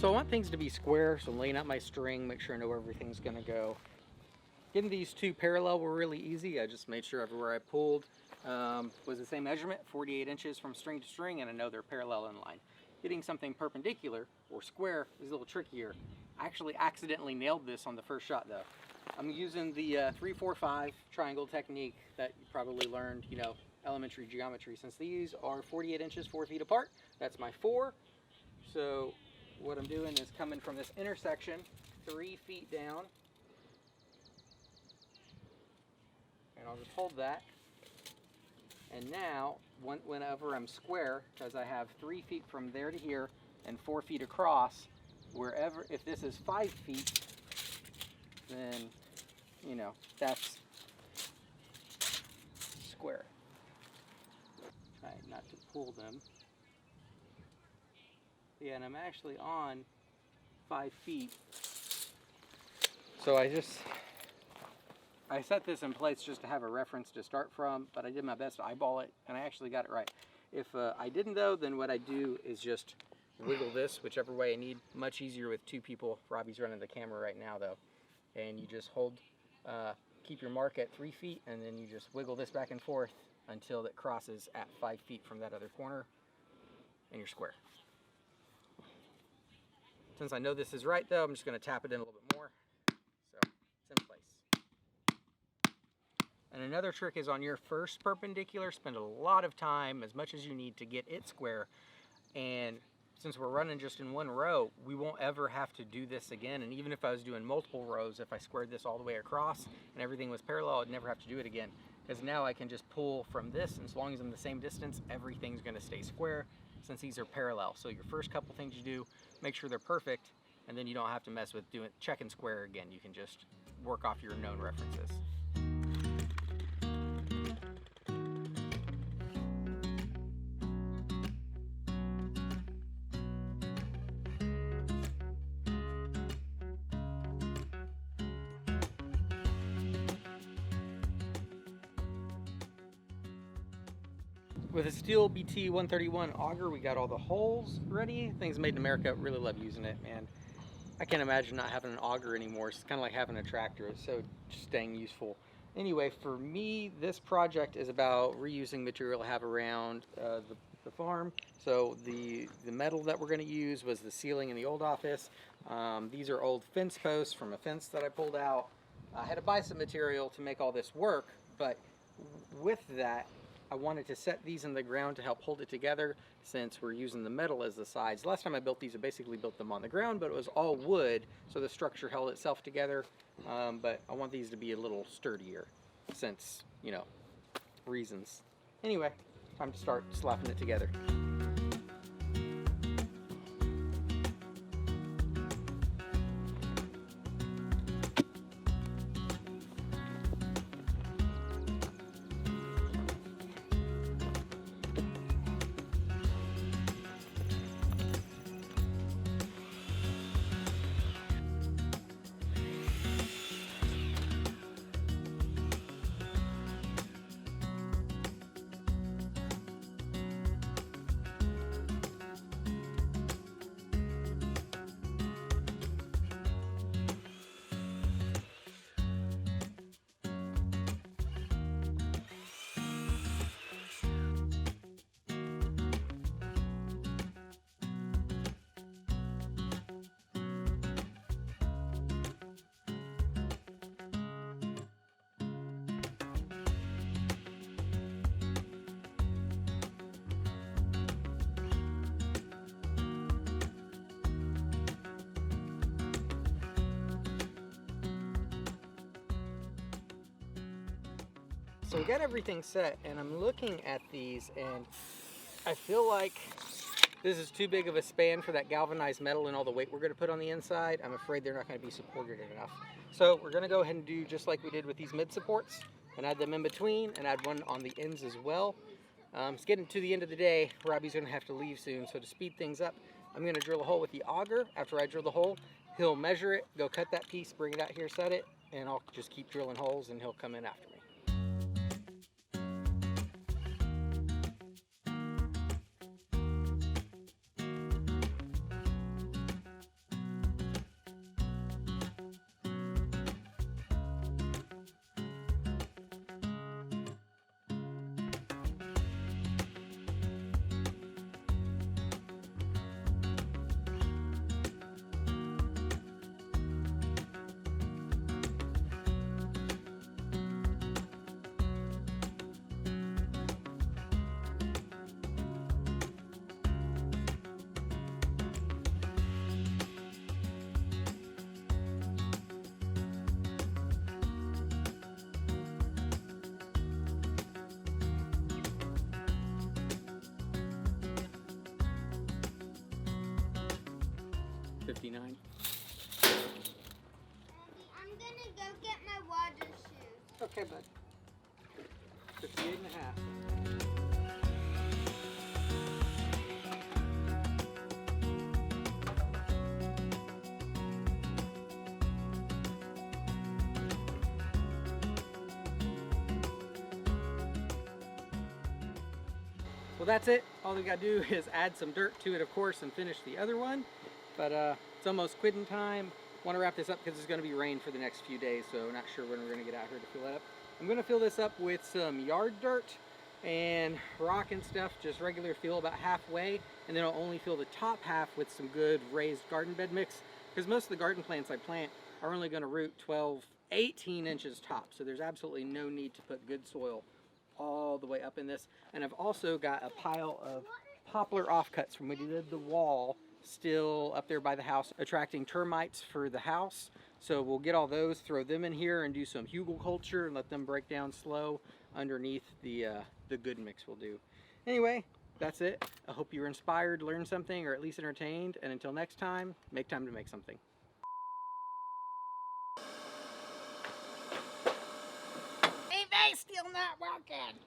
So I want things to be square, so I'm laying out my string, make sure I know where everything's going to go. Getting these two parallel were really easy. I just made sure everywhere I pulled was the same measurement, 48 inches from string to string, and I know they're parallel in line. Getting something perpendicular or square is a little trickier. I actually accidentally nailed this on the first shot though. I'm using the 3-4-5 triangle technique that you probably learned, you know, elementary geometry. Since these are 48 inches, 4 feet apart, that's my 4. So what I'm doing is coming from this intersection 3 feet down, and I'll just hold that. And now, whenever I'm square, because I have 3 feet from there to here and 4 feet across, wherever, if this is 5 feet, then, you know, that's square. Try not to pull them. Yeah, and I'm actually on 5 feet. So I set this in place just to have a reference to start from, but I did my best to eyeball it, and I actually got it right. If I didn't though, then what I do is just wiggle this whichever way I need. Much easier with 2 people. Robbie's running the camera right now though. And you just hold, keep your mark at 3 feet, and then you just wiggle this back and forth until it crosses at 5 feet from that other corner, and you're square. Since I know this is right though, I'm just going to tap it in a little bit more. So it's in place. And another trick is on your first perpendicular, spend a lot of time, as much as you need, to get it square. And since we're running just in one row, we won't ever have to do this again. And even if I was doing multiple rows, if I squared this all the way across and everything was parallel, I'd never have to do it again. Because now I can just pull from this, and as long as I'm the same distance, everything's going to stay square since these are parallel. So your first couple things you do, make sure they're perfect, and then you don't have to mess with checking square again. You can just work off your known references. With a steel BT 131 auger, we got all the holes ready. Things made in America, really love using it, man. I can't imagine not having an auger anymore. It's kind of like having a tractor. It's so just staying useful. Anyway, for me, this project is about reusing material I have around the farm. So the metal that we're going to use was the ceiling in the old office. These are old fence posts from a fence that I pulled out. I had to buy some material to make all this work, but with that, I wanted to set these in the ground to help hold it together, since we're using the metal as the sides. Last time I built these, I basically built them on the ground, but it was all wood, so the structure held itself together. But I want these to be a little sturdier, since, you know, reasons. Anyway, time to start slapping it together. So we got everything set, and I'm looking at these, and I feel like this is too big of a span for that galvanized metal and all the weight we're going to put on the inside. I'm afraid they're not going to be supported enough. So we're going to go ahead and do just like we did with these mid supports, and add them in between, and add one on the ends as well. It's getting to the end of the day. Robbie's going to have to leave soon, so to speed things up, I'm going to drill a hole with the auger. After I drill the hole, he'll measure it, go cut that piece, bring it out here, set it, and I'll just keep drilling holes, and he'll come in after me. 59. Daddy, I'm gonna go get my water shoes. Okay, bud. 58 and a half. Well, that's it. All we gotta do is add some dirt to it, of course, and finish the other one. But it's almost quitting time. Want to wrap this up because it's going to be rain for the next few days, so not sure when we're going to get out here to fill that up. I'm going to fill this up with some yard dirt and rock and stuff, just regular fill about halfway, and then I'll only fill the top half with some good raised garden bed mix, because most of the garden plants I plant are only going to root 12, 18 inches top, so there's absolutely no need to put good soil all the way up in this. And I've also got a pile of poplar offcuts from when we did the wall still up there by the house, attracting termites for the house. So we'll get all those, throw them in here, and do some hugelkultur and let them break down slow underneath the good mix we'll do. Anyway, that's it. I hope you were inspired, learned something, or at least entertained. And until next time, make time to make something. Hey, they still not working.